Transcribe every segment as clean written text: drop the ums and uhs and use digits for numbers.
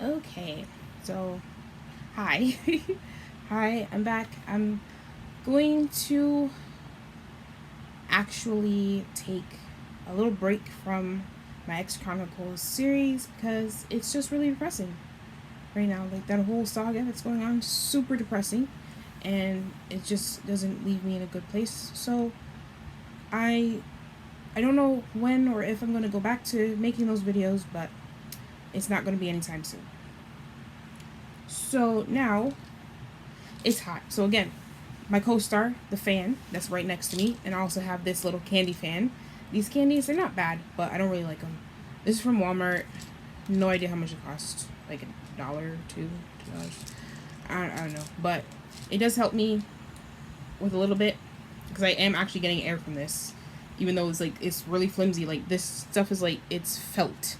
Okay, so hi. Hi, I'm back. I'm going to actually take a little break from my X Chronicles series because it's just really depressing right now. Like that whole saga that's going on, super depressing, and it just doesn't leave me in a good place. So I I don't know when or if I'm going to go back to making those videos, but it's not going to be anytime soon. So now it's hot. So again, my co-star, the fan that's right next to me, and I also have this little candy fan. These candies, they're not bad, but I don't really like them. This is from Walmart. No idea how much it costs. Like $1, $2. I don't know, but it does help me with a little bit because I am actually getting air from this, even though it's really flimsy. Like this stuff is like it's felt,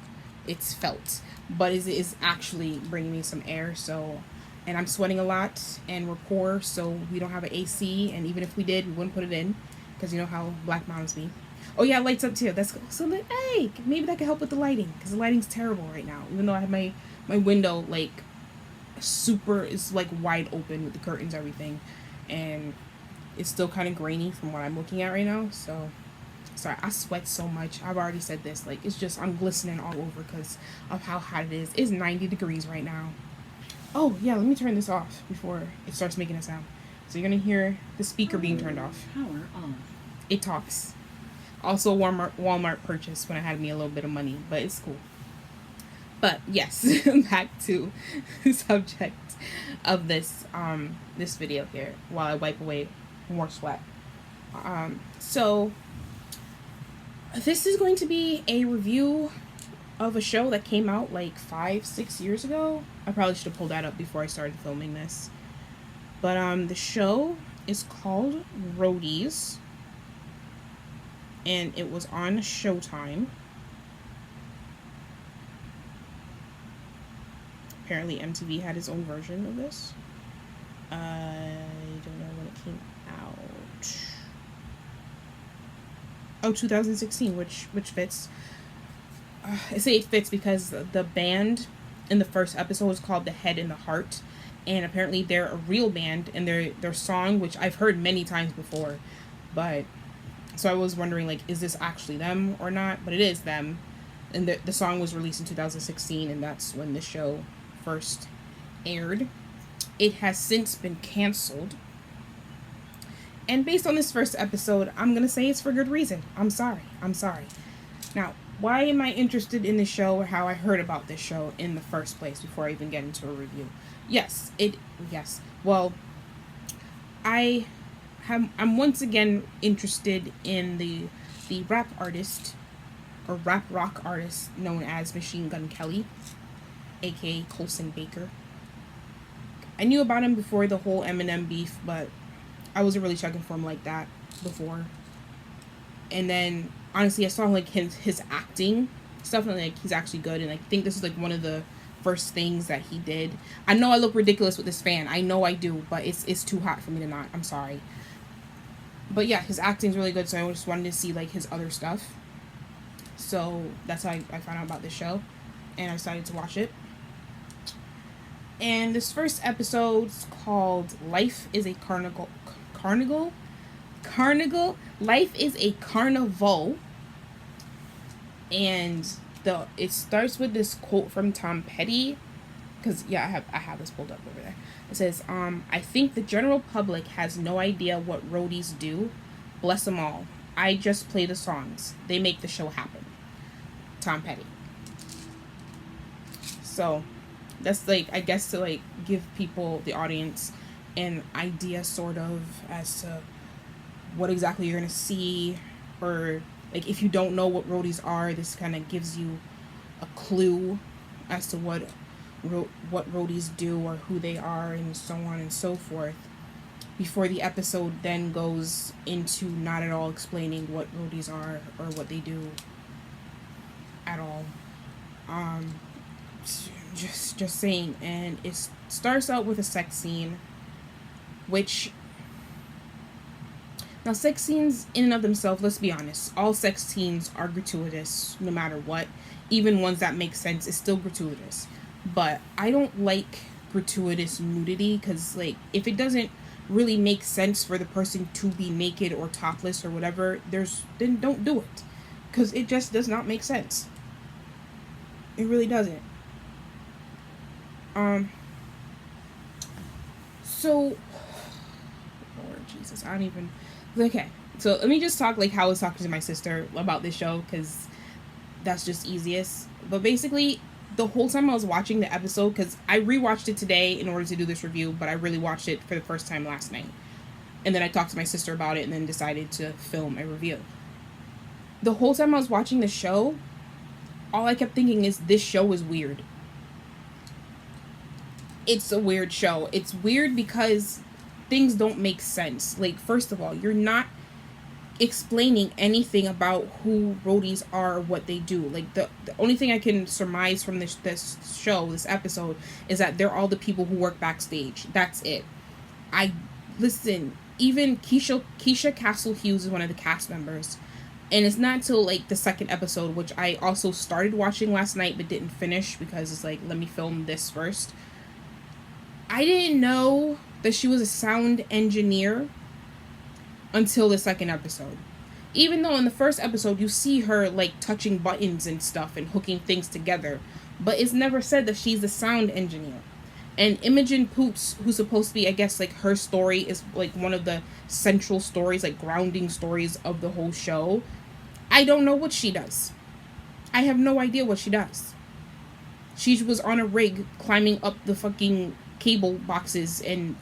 but it is actually bringing me some air. So, and I'm sweating a lot, and we're poor, so we don't have an AC. And even if we did, we wouldn't put it in because you know how black moms be. Oh yeah, lights up too. That's cool. So hey, maybe that could help with the lighting because the lighting's terrible right now. Even though I have my window like super is like wide open with the curtains, everything, and it's still kind of grainy from what I'm looking at right now. So sorry, I sweat so much. I've already said this. Like it's just I'm glistening all over because of how hot it is. It's 90 degrees right now. Oh yeah, let me turn this off before it starts making a sound. So you're gonna hear the speaker being turned off. Power off. It talks. Also a Walmart purchase when I had me a little bit of money, but it's cool. But yes, back to the subject of this video here while I wipe away more sweat. So this is going to be a review of a show that came out like 5-6 years ago. I probably should have pulled that up before I started filming this. But the show is called Roadies, and it was on Showtime. Apparently MTV had its own version of this. I don't know when it came out. Oh, 2016, which fits. I say it fits because the band in the first episode was called The Head and the Heart, and apparently they're a real band, and their song, which I've heard many times before, but so I was wondering like, is this actually them or not? But it is them, and the song was released in 2016, and that's when the show first aired. It has since been canceled. And based on this first episode, I'm going to say it's for good reason. I'm sorry. Now, why am I interested in this show or how I heard about this show in the first place before I even get into a review? Yes. Well, I'm once again interested in the rap artist or rap rock artist known as Machine Gun Kelly, aka Colson Baker. I knew about him before the whole Eminem beef, but I wasn't really checking for him like that before. And then honestly, I saw like his acting stuff, and like he's actually good. And I think this is like one of the first things that he did. I know I look ridiculous with this fan. I know I do, but it's too hot for me to not. I'm sorry. But yeah, his acting's really good, so I just wanted to see like his other stuff. So that's how I found out about this show, and I decided to watch it. And this first episode's called "Life is a Carnival." Life is a carnival. And it starts with this quote from Tom Petty, because yeah, I have this pulled up over there. It says, I think the general public has no idea what roadies do. Bless them all. I just play the songs. They make the show happen. Tom Petty. So that's like, I guess, to like give people, the audience, an idea sort of as to what exactly you're gonna see, or like if you don't know what roadies are, this kind of gives you a clue as to what roadies do or who they are and so on and so forth, before the episode then goes into not at all explaining what roadies are or what they do at all. Just saying. And it starts out with a sex scene, which, now sex scenes in and of themselves, let's be honest, all sex scenes are gratuitous no matter what. Even ones that make sense is still gratuitous. but I don't like gratuitous nudity, because like if it doesn't really make sense for the person to be naked or topless or whatever, then don't do it, because it just does not make sense. It really doesn't. So, Lord Jesus, I don't even. Okay, so let me just talk like how I was talking to my sister about this show, because that's just easiest. But basically, the whole time I was watching the episode, because I rewatched it today in order to do this review, but I really watched it for the first time last night. And then I talked to my sister about it and then decided to film a review. The whole time I was watching the show, all I kept thinking is, this show is weird. It's a weird show. It's weird because things don't make sense. Like, first of all, you're not explaining anything about who roadies are or what they do. Like, the only thing I can surmise from this episode, is that they're all the people who work backstage. That's it. Even Keisha Castle Hughes is one of the cast members. And it's not till like the second episode, which I also started watching last night but didn't finish because it's like, let me film this first. I didn't know that she was a sound engineer until the second episode. Even though in the first episode you see her like touching buttons and stuff and hooking things together, but it's never said that she's a sound engineer. And Imogen Poots, who's supposed to be, I guess, like her story is like one of the central stories, like grounding stories of the whole show. I don't know what she does. I have no idea what she does. She was on a rig climbing up the fucking cable boxes and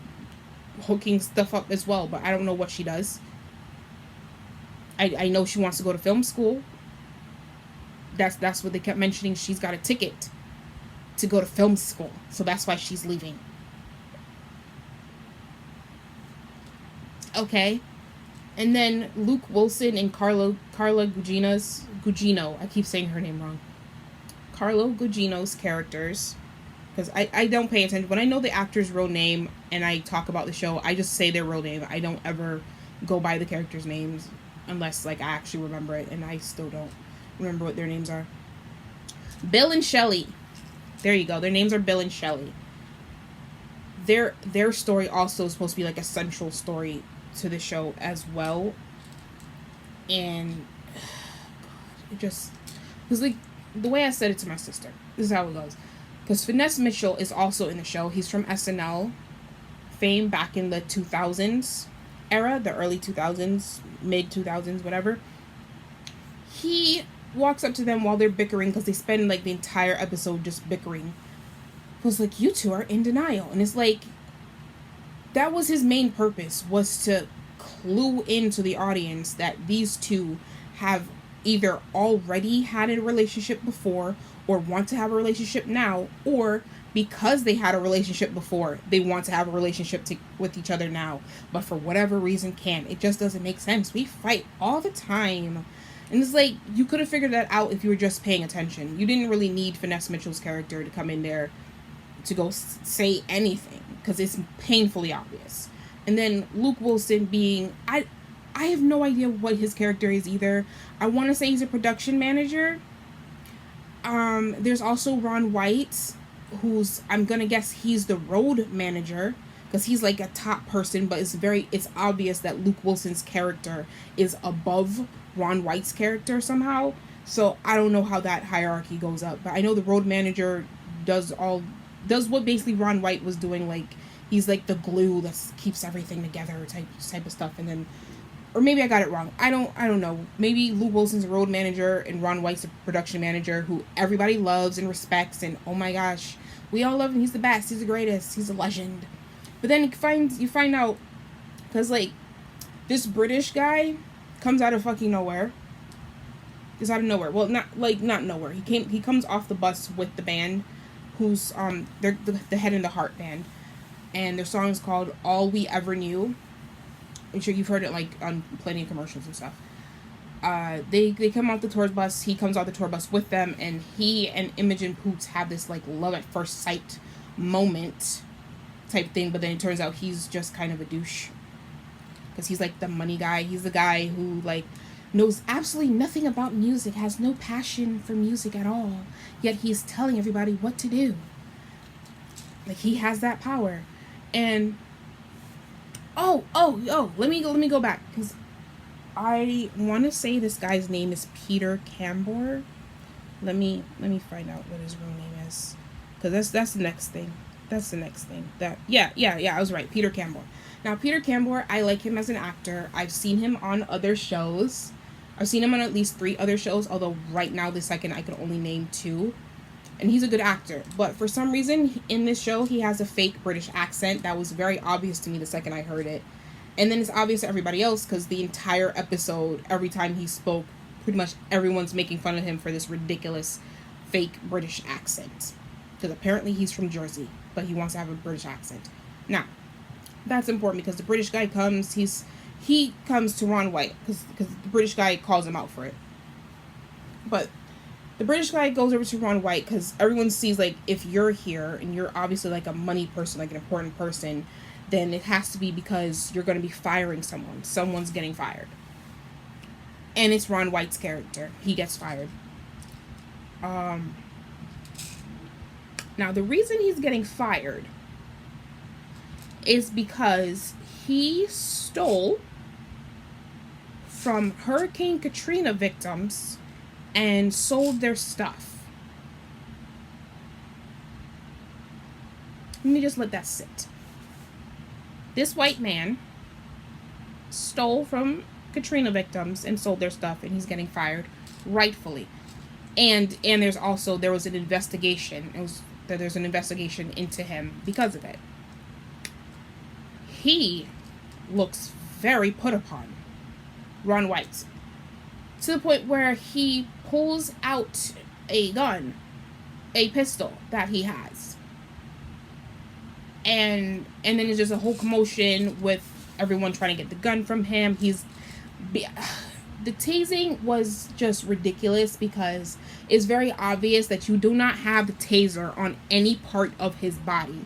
hooking stuff up as well, but I don't know what she does. I know she wants to go to film school. That's what they kept mentioning. She's got a ticket to go to film school, so that's why she's leaving. Okay. And then Luke Wilson and Carla Gugino. I keep saying her name wrong. Carlo Gugino's characters, because I don't pay attention. When I know the actor's real name and I talk about the show, I just say their real name. I don't ever go by the characters' names unless like I actually remember it, and I still don't remember what their names are. Bill and Shelley. There you go. Their names are Bill and Shelley. Their story also is supposed to be like a central story to the show as well. And it just was like the way I said it to my sister. This is how it goes. Because Finesse Mitchell is also in the show. He's from SNL fame back in the 2000s era, the early 2000s, mid 2000s, whatever. He walks up to them while they're bickering, because they spend like the entire episode just bickering. He was like, you two are in denial. And it's like, that was his main purpose, was to clue into the audience that these two have either already had a relationship before or want to have a relationship now, or because they had a relationship before, they want to have a relationship with each other now, but for whatever reason can't. It just doesn't make sense. We fight all the time. And it's like, you could have figured that out if you were just paying attention. You didn't really need Finesse Mitchell's character to come in there to go say anything, because it's painfully obvious. And then Luke Wilson being, I have no idea what his character is either. I want to say he's a production manager. There's also Ron White, who's, I'm gonna guess he's the road manager, because he's like a top person, but it's obvious that Luke Wilson's character is above Ron White's character somehow. So I don't know how that hierarchy goes up, but I know the road manager does what basically Ron White was doing. Like, he's like the glue that keeps everything together type of stuff. And then, or maybe I got it wrong. I don't know. Maybe Luke Wilson's a road manager and Ron White's a production manager who everybody loves and respects, and oh my gosh, we all love him. He's the best. He's the greatest. He's a legend. But then you find out, because like this British guy comes out of fucking nowhere. He's out of nowhere. Well, not nowhere. He comes off the bus with the band, who's they're the Head and the Heart band, and their song is called All We Ever Knew. I'm sure you've heard it like on plenty of commercials and stuff. They come off the tour bus. He comes off the tour bus with them, and he and Imogen Poots have this like love at first sight moment type thing. But then it turns out he's just kind of a douche, because he's like the money guy. He's the guy who like knows absolutely nothing about music, has no passion for music at all, yet he's telling everybody what to do. Like, he has that power. And oh, let me go back, because I want to say this guy's name is Peter Cambor. Let me find out what his real name is, because that's the next thing. That's the next thing. That yeah, I was right. Peter Cambor. Now, Peter Cambor, I like him as an actor. I've seen him on other shows. I've seen him on at least 3 other shows, although right now this second I could only name 2. And he's a good actor. But for some reason, in this show, he has a fake British accent. That was very obvious to me the second I heard it. And then it's obvious to everybody else, because the entire episode, every time he spoke, pretty much everyone's making fun of him for this ridiculous fake British accent. Because apparently he's from Jersey, but he wants to have a British accent. Now, that's important, because the British guy comes, he comes to Ron White, because the British guy calls him out for it. But the British guy goes over to Ron White, because everyone sees, like, if you're here, and you're obviously, like, a money person, like, an important person, then it has to be because you're going to be firing someone. Someone's getting fired. And it's Ron White's character. He gets fired. Now, the reason he's getting fired is because he stole from Hurricane Katrina victims and sold their stuff. Let me just let that sit. This white man stole from Katrina victims and sold their stuff, and he's getting fired, rightfully. And there was an investigation. There's an investigation into him because of it. He looks very put upon, Ron White, to the point where he pulls out a gun, a pistol that he has. And then there's just a whole commotion with everyone trying to get the gun from him. The tasing was just ridiculous, because it's very obvious that you do not have the taser on any part of his body,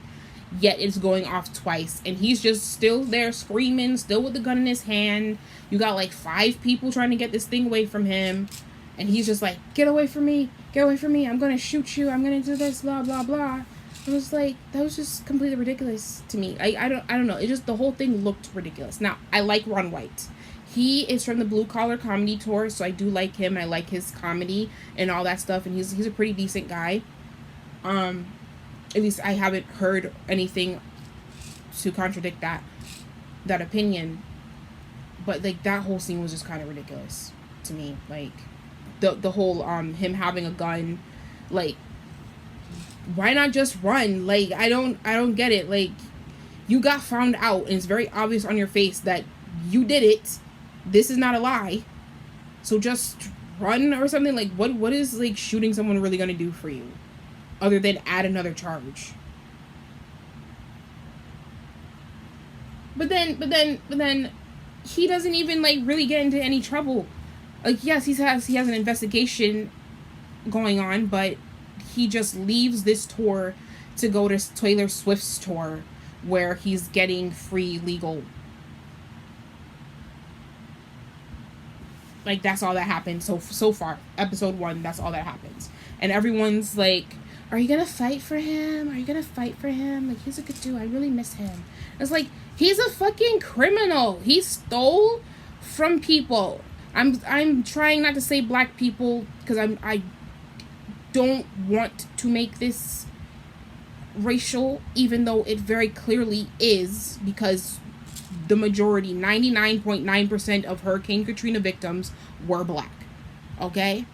yet it's going off twice, and he's just still there screaming, still with the gun in his hand. You got like 5 people trying to get this thing away from him, and he's just like, get away from me, I'm gonna shoot you, I'm gonna do this, blah blah blah. It was like, that was just completely ridiculous to me. I don't know, it just, the whole thing looked ridiculous. Now, I like Ron White. He is from the Blue Collar Comedy Tour, so I do like him. I like his comedy and all that stuff, and he's a pretty decent guy. At least I haven't heard anything to contradict that opinion. But like, that whole scene was just kind of ridiculous to me. Like, the whole him having a gun, like, why not just run? Like, I don't get it. Like, you got found out, and it's very obvious on your face that you did it. This is not a lie. So just run or something. Like, what is, like, shooting someone really gonna do for you, other than add another charge? But then he doesn't even, like, really get into any trouble. Like, yes, he has an investigation going on, but he just leaves this tour to go to Taylor Swift's tour, where he's getting free legal. Like, that's all that happens so far. Episode 1, that's all that happens. And everyone's like, are you gonna fight for him? Like, he's a good dude. I really miss him. It's like, he's a fucking criminal. He stole from people. I'm trying not to say black people, because I don't want to make this racial, even though it very clearly is, because the majority, 99.9% of Hurricane Katrina victims were black. Okay?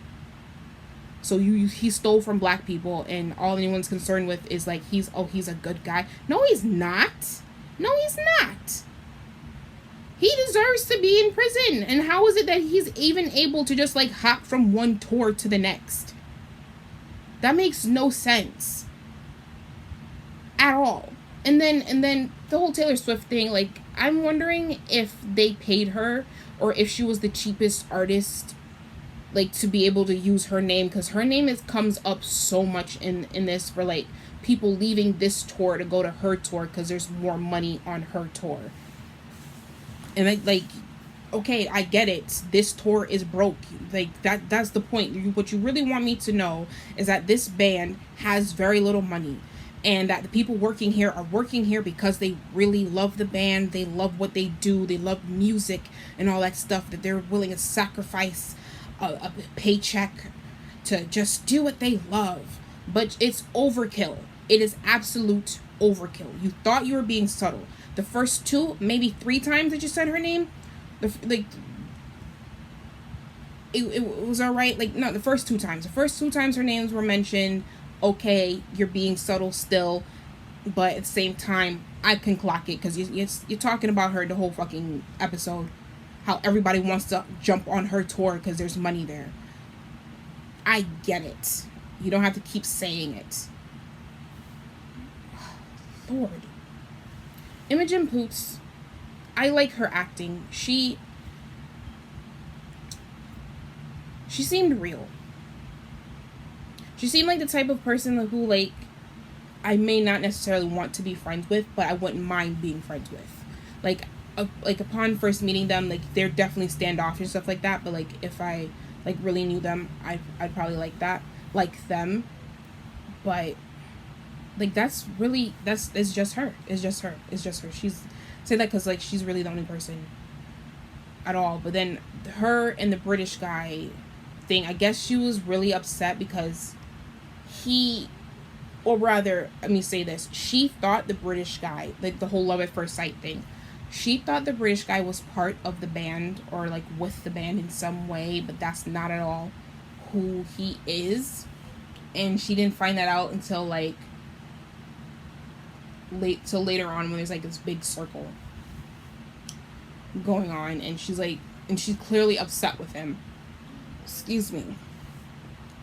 So he stole from black people, and all anyone's concerned with is like, he's a good guy. No, he's not. He deserves to be in prison. And how is it that he's even able to just, like, hop from one tour to the next? That makes no sense at all. And then the whole Taylor Swift thing, like, I'm wondering if they paid her, or if she was the cheapest artist, like, to be able to use her name, because her name comes up so much in this, for, like, people leaving this tour to go to her tour because there's more money on her tour. And like, okay, I get it. This tour is broke. Like, that's the point. What you really want me to know is that this band has very little money, and that the people working here are working here because they really love the band, they love what they do, they love music and all that stuff, that they're willing to sacrifice a paycheck to just do what they love. But it's overkill. It is absolute overkill. You thought you were being subtle. The first 2, maybe 3 times that you said her name, it was all right. Like, no, the first 2 times. The first 2 times her names were mentioned. Okay, you're being subtle still, but at the same time, I can clock it because you're talking about her the whole fucking episode. How everybody wants to jump on her tour because there's money there. I get it. You don't have to keep saying it. Lord. Imogen Poots, I like her acting. She seemed real. She seemed like the type of person who, like, I may not necessarily want to be friends with, but I wouldn't mind being friends with. Like upon first meeting them, like, they're definitely standoffish and stuff like that, but, like, if I, like, really knew them, I'd probably like them. But, like, it's just her. It's just her. She's, say that because, like, she's really the only person at all. But then her and the British guy thing, I guess she was really upset because she thought the British guy, like, the whole love at first sight thing, she thought the British guy was part of the band or, like, with the band in some way, but that's not at all who he is. And she didn't find that out until, like, later on, when there's, like, this big circle going on, and she's clearly upset with him. Excuse me.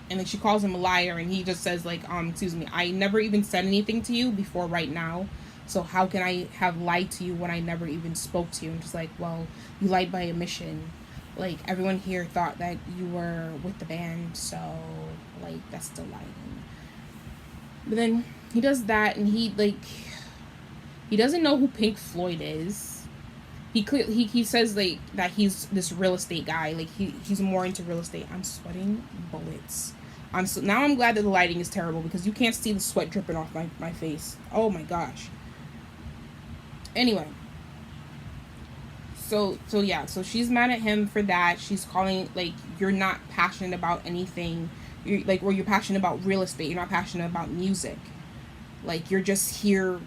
And then she calls him a liar, and he just says, like, excuse me, I never even said anything to you before right now, so how can I have lied to you when I never even spoke to you? And just like, well, you lied by omission. Like, everyone here thought that you were with the band, so, like, that's still lying. But then he does that, and he doesn't know who Pink Floyd is. He says, like, that he's this real estate guy. Like, he's more into real estate. I'm sweating bullets. Now I'm glad that the lighting is terrible because you can't see the sweat dripping off my face. Oh my gosh. Anyway. So she's mad at him for that. She's calling, like, you're not passionate about anything. You're passionate about real estate. You're not passionate about music. Like, you're just here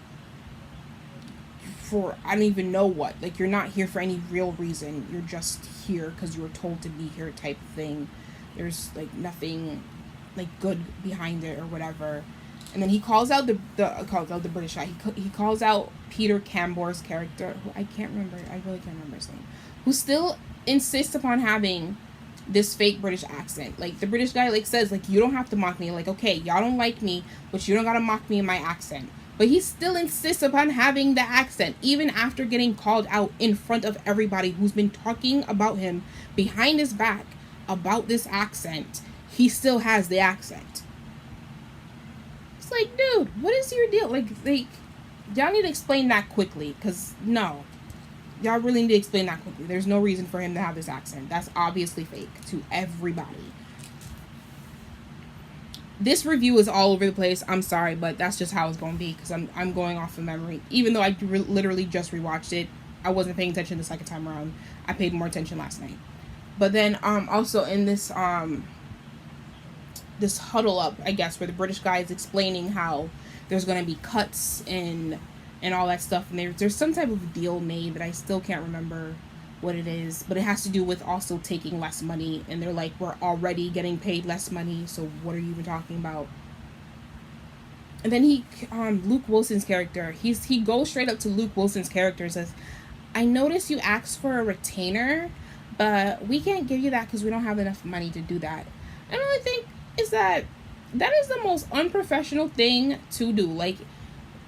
for I don't even know what. Like, you're not here for any real reason. You're just here because you were told to be here, type of thing. There's, like, nothing, like, good behind it or whatever. And then he calls out the British guy. He calls out Peter Cambor's character, who I really can't remember his name, who still insists upon having this fake British accent. Like, the British guy, like, says, like, you don't have to mock me. Like, okay, y'all don't like me, but you don't gotta mock me in my accent. But he still insists upon having the accent, even after getting called out in front of everybody who's been talking about him behind his back about this accent. He still has the accent. It's like, dude, what is your deal? Like, y'all need to explain that quickly, because, no. Y'all really need to explain that quickly. There's no reason for him to have this accent. That's obviously fake to everybody. This review is all over the place. I'm sorry, but that's just how it's going to be, because I'm going off of memory. Even though I literally just rewatched it, I wasn't paying attention the second time around. I paid more attention last night. But then also in this this huddle up, I guess, where the British guy is explaining how there's going to be cuts and all that stuff, and there's some type of deal made that I still can't remember what it is, but it has to do with also taking less money, and they're like, we're already getting paid less money, so what are you even talking about? And then Luke Wilson's character, he goes straight up to Luke Wilson's character and says, I noticed you asked for a retainer, but we can't give you that because we don't have enough money to do that. And all I think is that is the most unprofessional thing to do. Like,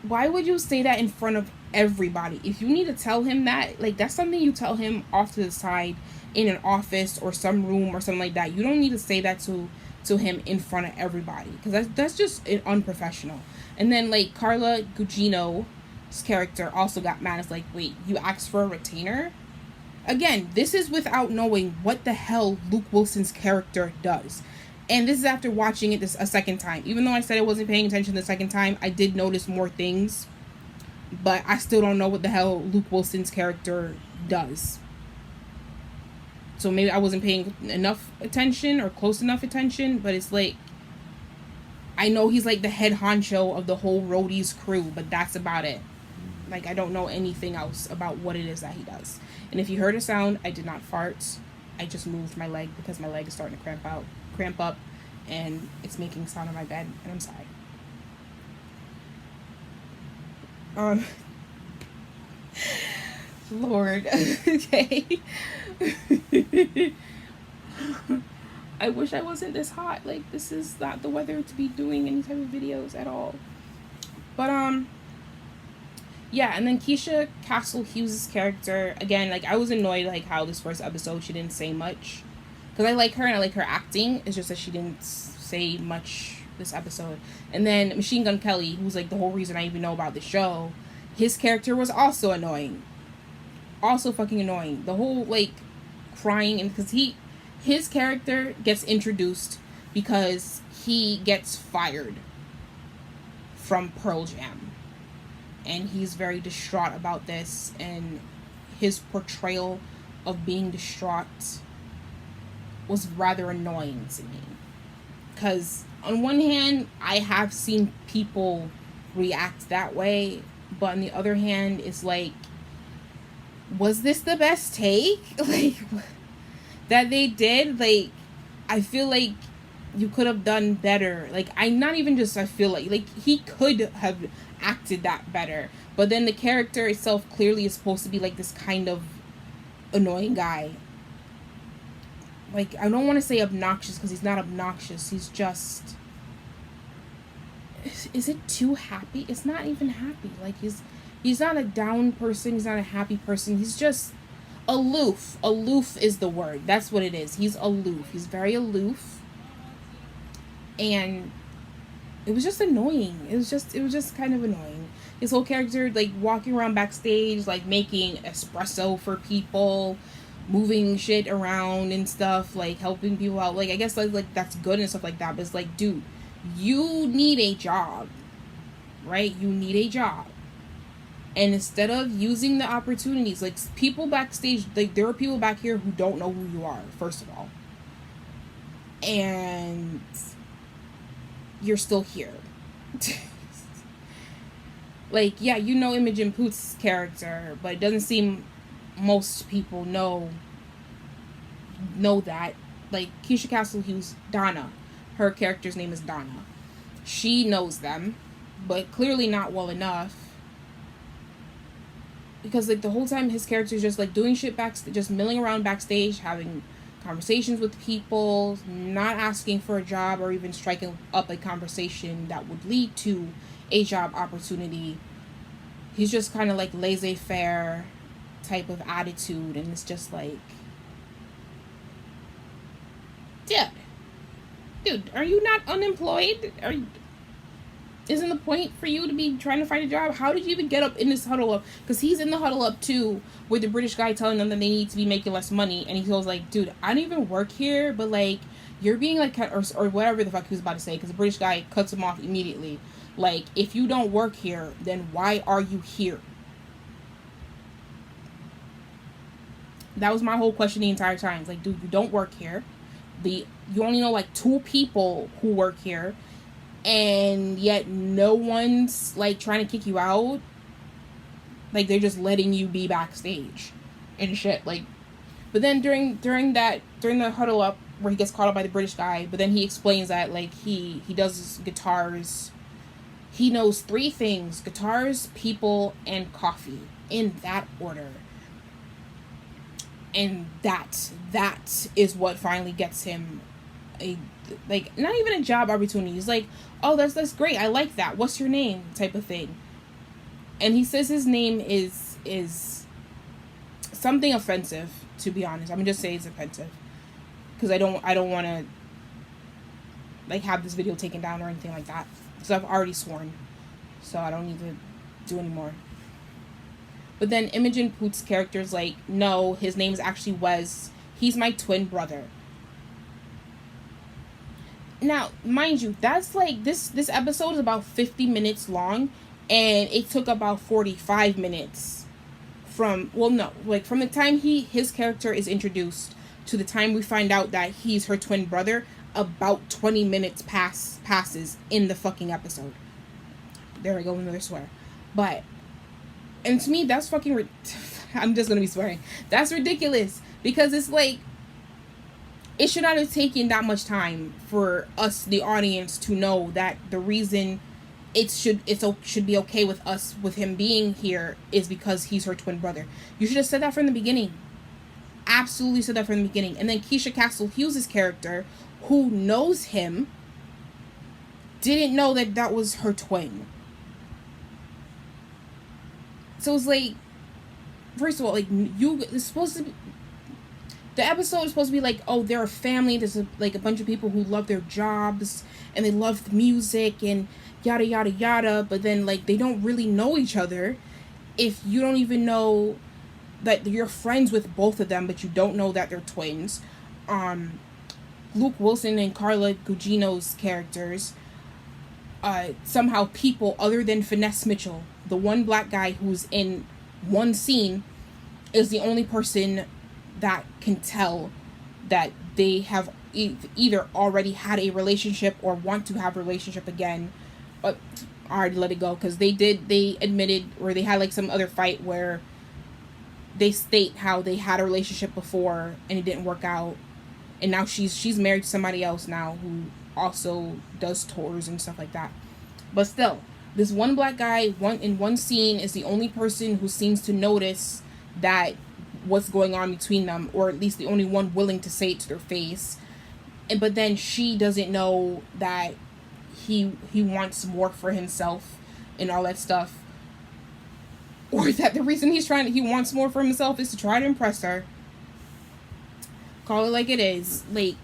why would you say that in front of everybody? If you need to tell him that, like, that's something you tell him off to the side in an office or some room or something like that. You don't need to say that to him in front of everybody, because that's just unprofessional. And then, like, Carla Gugino's character also got mad. It's like, wait, you asked for a retainer? Again, this is without knowing what the hell Luke Wilson's character does. And this is after watching it a second time. Even though I said I wasn't paying attention the second time, I did notice more things. But I still don't know what the hell Luke Wilson's character does. So maybe I wasn't paying enough attention or close enough attention. But it's like, I know he's like the head honcho of the whole Roadies crew. But that's about it. Like, I don't know anything else about what it is that he does. And if you heard a sound, I did not fart. I just moved my leg because my leg is starting to cramp up, and it's making sound on my bed, and I'm sorry. Lord, okay. I wish I wasn't this hot. Like, this is not the weather to be doing any type of videos at all. But, yeah, and then Keisha Castle Hughes' character, again, like, I was annoyed, like, how this first episode, she didn't say much. Because I like her, and I like her acting. It's just that she didn't say much this episode. And then Machine Gun Kelly, who's, like, the whole reason I even know about the show, his character was also annoying. Also fucking annoying. The whole, like, crying, and because his character gets introduced because he gets fired from Pearl Jam. And he's very distraught about this, and his portrayal of being distraught was rather annoying to me. Because on one hand, I have seen people react that way, but on the other hand, it's like, was this the best take? Like, that they did? Like, I feel like you could have done better. Like, I feel like he could have acted that better. But then the character itself clearly is supposed to be like this kind of annoying guy. Like, I don't want to say obnoxious, because he's not obnoxious. He's just... Is it too happy? It's not even happy. Like, he's not a down person. He's not a happy person. He's just aloof. Aloof is the word. That's what it is. He's aloof. He's very aloof. And it was just annoying. It was just kind of annoying. His whole character, like, walking around backstage, like, making espresso for people, moving shit around and stuff, like, helping people out. Like, I guess, like that's good and stuff like that. But it's like, dude, you need a job, right? You need a job. And instead of using the opportunities, like, people backstage, like, there are people back here who don't know who you are, first of all. And you're still here. Like, yeah, you know Imogen Poots' character, but it doesn't seem most people know that. Like, Keisha Castle Hughes, Donna, her character's name is Donna. She knows them, but clearly not well enough. Because, like, the whole time his character's just, like, doing shit just milling around backstage, having conversations with people, not asking for a job or even striking up a conversation that would lead to a job opportunity. He's just kind of like laissez-faire type of attitude, and it's just like, dude, are you not unemployed? Isn't the point for you to be trying to find a job? How did you even get up in this huddle up? Because he's in the huddle up too, with the British guy telling them that they need to be making less money, and he goes like, dude, I don't even work here, but like, you're being like, or whatever the fuck he was about to say, because the British guy cuts him off immediately. Like, if you don't work here, then why are you here? That was my whole question the entire time. It's like, dude, you don't work here. You only know like 2 people who work here, and yet no one's like trying to kick you out. Like, they're just letting you be backstage and shit. Like, but then during the huddle up where he gets caught up by the British guy, but then he explains that like he does guitars. He knows 3 things: guitars, people, and coffee, in that order. And that is what finally gets him a, like, not even a job opportunity. He's like, oh, that's great, I like that, what's your name, type of thing. And he says his name is something offensive, to be honest. I'm gonna just say it's offensive, because I don't want to like have this video taken down or anything like that, because I've already sworn, so I don't need to do anymore. But then Imogen Poots' character's like, no, his name is actually Wes. He's my twin brother. Now, mind you, that's like this episode is about 50 minutes long, and it took about 45 minutes from, well, no, like from the time his character is introduced to the time we find out that he's her twin brother. About 20 minutes passes in the fucking episode. There I go, another swear. But, and to me, that's fucking I'm just gonna be swearing. That's ridiculous, because it's like, it should not have taken that much time for us, the audience, to know that the reason it should be okay with us, with him being here, is because he's her twin brother. You should have said that from the beginning. Absolutely said that from the beginning. And then Keisha Castle Hughes' character, who knows him, didn't know that was her twin. So it's like, first of all, like, it's supposed to be, the episode is supposed to be like, oh, they're a family. There's like a bunch of people who love their jobs and they love the music and yada yada yada. But then, like, they don't really know each other. If you don't even know that you're friends with both of them, but you don't know that they're twins. Luke Wilson and Carla Gugino's characters, somehow people other than Finesse Mitchell, the one black guy who's in one scene, is the only person that can tell that they have either already had a relationship or want to have a relationship again. But I already let it go, because they admitted, or they had like some other fight where they state how they had a relationship before and it didn't work out, and now she's married to somebody else now who also does tours and stuff like that. But still, this one black guy in one scene is the only person who seems to notice that what's going on between them, or at least the only one willing to say it to their face. But then she doesn't know that he wants more for himself and all that stuff, or that the reason he wants more for himself is to try to impress her. Call it like it is. Like,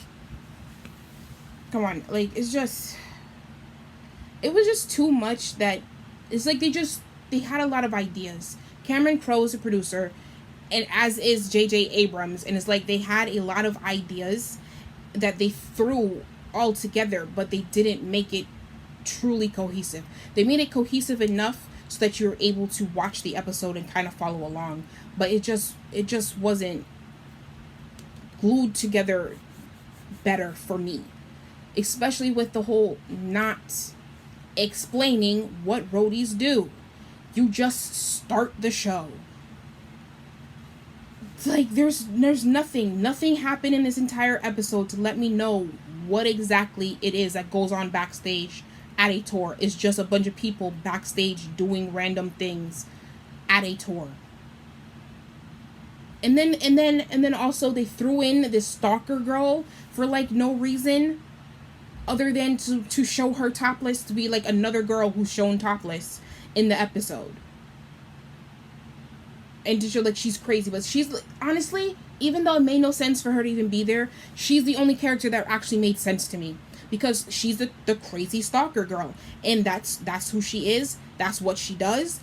come on, like, it was just too much. That it's like they had a lot of ideas. Cameron Crowe is a producer, and as is J.J. Abrams, and it's like they had a lot of ideas that they threw all together, but they didn't make it truly cohesive. They made it cohesive enough so that you're able to watch the episode and kind of follow along, but it just wasn't glued together better for me, especially with the whole not explaining what roadies do. You just start the show. It's like there's nothing happened in this entire episode to let me know what exactly it is that goes on backstage at a tour. It's just a bunch of people backstage doing random things at a tour. And then also they threw in this stalker girl for like no reason other than to show her topless, to be like another girl who's shown topless in the episode. And to show like she's crazy. But she's, honestly, even though it made no sense for her to even be there, she's the only character that actually made sense to me. Because she's the crazy stalker girl. And that's who she is. That's what she does.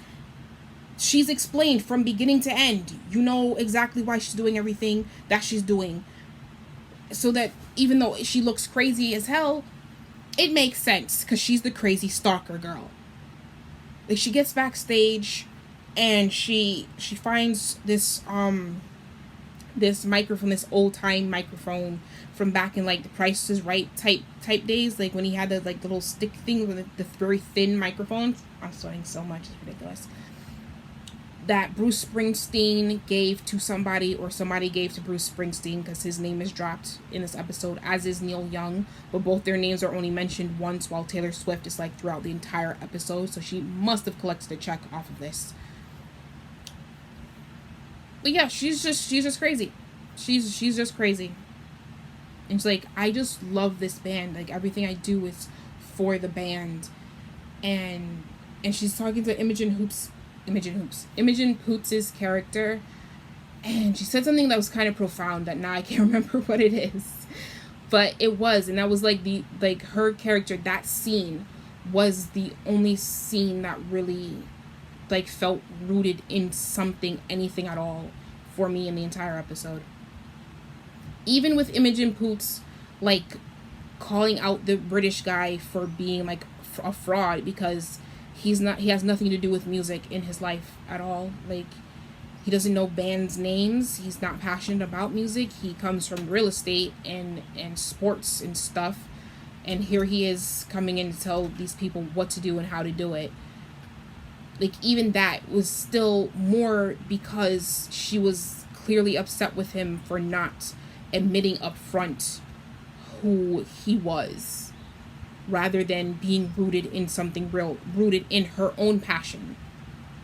She's explained from beginning to end. You know exactly why she's doing everything that she's doing. So that even though she looks crazy as hell, it makes sense. Because she's the crazy stalker girl. Like, she gets backstage and she finds this microphone, this old time microphone from back in like the Price is Right type days, like when he had the like little stick thing with the very thin microphones. I'm sweating so much, it's ridiculous. That Bruce Springsteen gave to somebody, or somebody gave to Bruce Springsteen, because his name is dropped in this episode, as is Neil Young, but both their names are only mentioned once, while Taylor Swift is like throughout the entire episode, so she must have collected a check off of this. But yeah, she's just crazy. She's just crazy. And it's like, I just love this band. Like, everything I do is for the band. And she's talking to Imogen Poots' character, and she said something that was kind of profound that now I can't remember what it is, but it was, and that was like her character. That scene was the only scene that really like felt rooted in anything at all for me in the entire episode. Even with Imogen Poots like calling out the British guy for being like a fraud, because he has nothing to do with music in his life at all. Like, he doesn't know bands' names. He's not passionate about music. He comes from real estate and sports and stuff. And here he is coming in to tell these people what to do and how to do it. Like, even that was still more because she was clearly upset with him for not admitting up front who he was, rather than being rooted in something real, rooted in her own passion.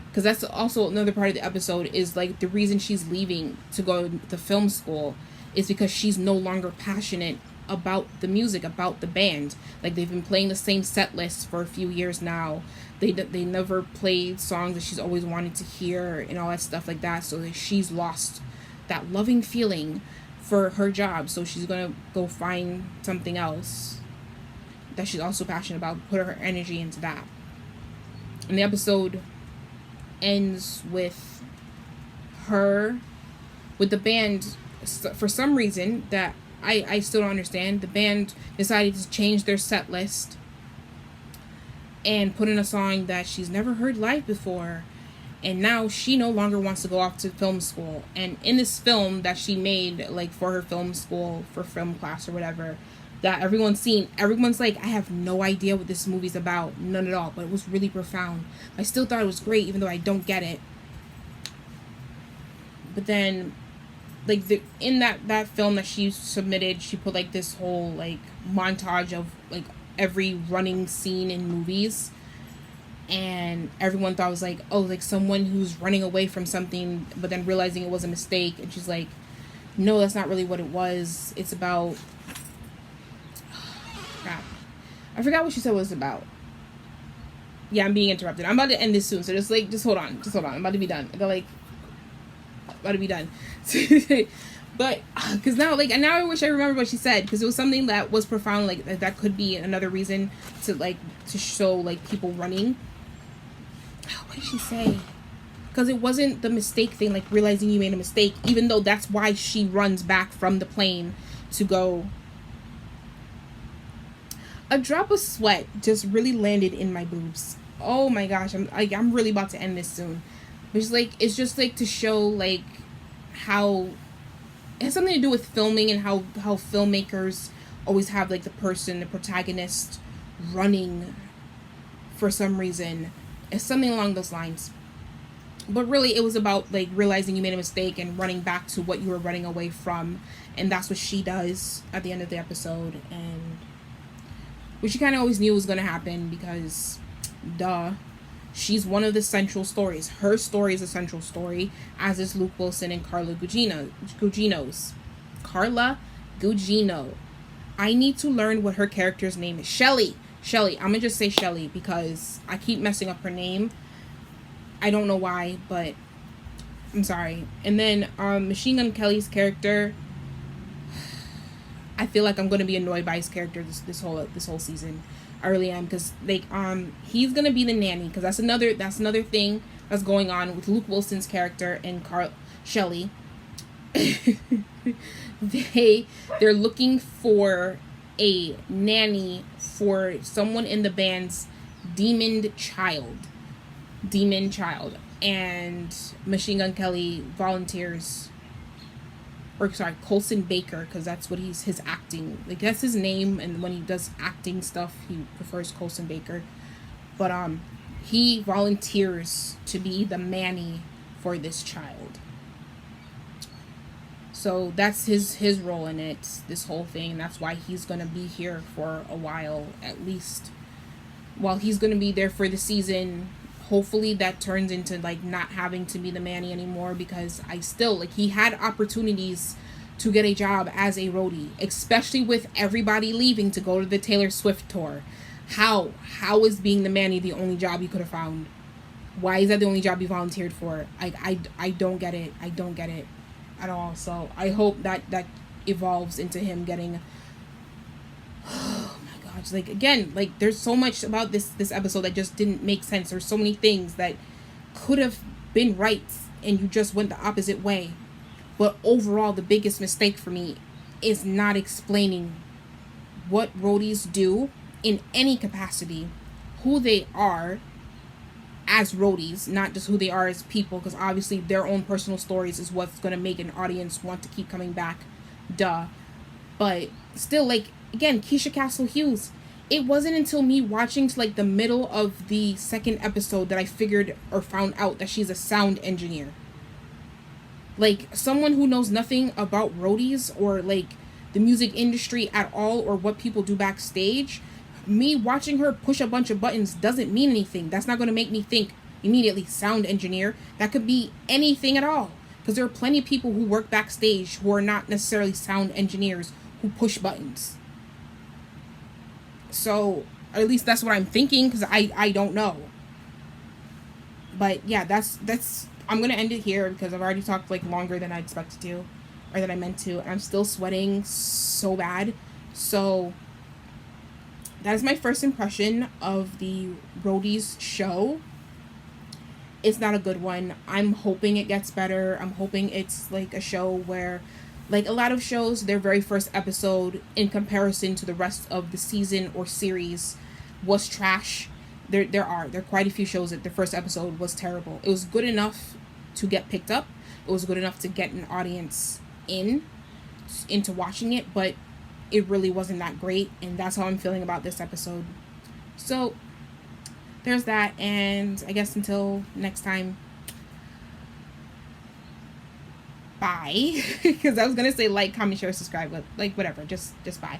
Because that's also another part of the episode, is like the reason she's leaving to go to film school is because she's no longer passionate about the music, about the band. Like, they've been playing the same set list for a few years now. They never played songs that she's always wanted to hear and all that stuff like that. So that she's lost that loving feeling for her job. So she's gonna go find something else that she's also passionate about, put her energy into that. And the episode ends with the band, for some reason that I still don't understand. The band decided to change their set list and put in a song that she's never heard live before, and now she no longer wants to go off to film school. And in this film that she made, like, for her film school, for film class or whatever, that everyone's seen, everyone's like, I have no idea what this movie's about, none at all, but it was really profound. I still thought it was great, even though I don't get it. But then, like, in that film that she submitted, she put like this whole like montage of like every running scene in movies, and everyone thought it was like, oh, like someone who's running away from something, but then realizing it was a mistake. And she's like, no, that's not really what it was. It's about crap, I forgot what she said it was about. Yeah, I'm being interrupted. I'm about to end this soon, so just hold on. I'm about to be done. About to be done. But because now I wish I remember what she said, because it was something that was profound. Like, that could be another reason to show like people running. What did she say? Because it wasn't the mistake thing, like realizing you made a mistake, even though that's why she runs back from the plane to go. A drop of sweat just really landed in my boobs. Oh my gosh, I'm really about to end this soon. But it's just to show like how it has something to do with filming, and how filmmakers always have like the protagonist running for some reason. It's something along those lines. But really, it was about like realizing you made a mistake and running back to what you were running away from. And that's what she does at the end of the episode. And which you kind of always knew was going to happen, because duh, she's one of the central stories. Her story is a central story, as is Luke Wilson and Carla Gugino's. Carla Gugino. I need to learn what her character's name is. Shelly. I'm going to just say Shelly, because I keep messing up her name. I don't know why, but I'm sorry. And then Machine Gun Kelly's character, I feel like I'm going to be annoyed by his character this whole season. I really am, because he's gonna be the nanny, because that's another thing that's going on with Luke Wilson's character and Shelley. They're looking for a nanny for someone in the band's demon child, and Machine Gun Kelly volunteers. Or sorry, Colson Baker, because that's what his acting, like that's his name, and when he does acting stuff, he prefers Colson Baker. But he volunteers to be the nanny for this child. So that's his role in it, this whole thing. That's why he's gonna be here for a while, at least. While he's gonna be there for the season. Hopefully that turns into like not having to be the nanny anymore, because I still he had opportunities to get a job as a roadie, especially with everybody leaving to go to the Taylor Swift tour. How is being the nanny the only job you could have found? Why is that the only job you volunteered for? I don't get it. I don't get it at all. So I hope that evolves into him getting. Like, again, like there's so much about this episode that just didn't make sense. There's so many things that could have been right and you just went the opposite way. But overall, the biggest mistake for me is not explaining what Roadies do in any capacity, who they are as Roadies, not just who they are as people, because obviously their own personal stories is what's going to make an audience want to keep coming back. Duh. But still, like, again, Keisha Castle Hughes, it wasn't until me watching to like the middle of the second episode that I figured or found out that she's a sound engineer. Like, someone who knows nothing about Roadies or like the music industry at all, or what people do backstage, me watching her push a bunch of buttons doesn't mean anything. That's not going to make me think immediately sound engineer. That could be anything at all, because there are plenty of people who work backstage who are not necessarily sound engineers who push buttons. So, or at least that's what I'm thinking, because I don't know. But yeah, that's I'm gonna end it here because I've already talked like longer than I expected to, or that I meant to. I'm still sweating so bad. So that is my first impression of the Roadies show. It's not a good one. I'm hoping it gets better. I'm hoping it's like a show where, like a lot of shows, their very first episode in comparison to the rest of the season or series was trash. There are quite a few shows that the first episode was terrible. It was good enough to get picked up. It was good enough to get an audience into watching it, but it really wasn't that great, and that's how I'm feeling about this episode. So there's that, and I guess until next time, bye. Because I was gonna say like, comment, share, subscribe, but like whatever, just bye.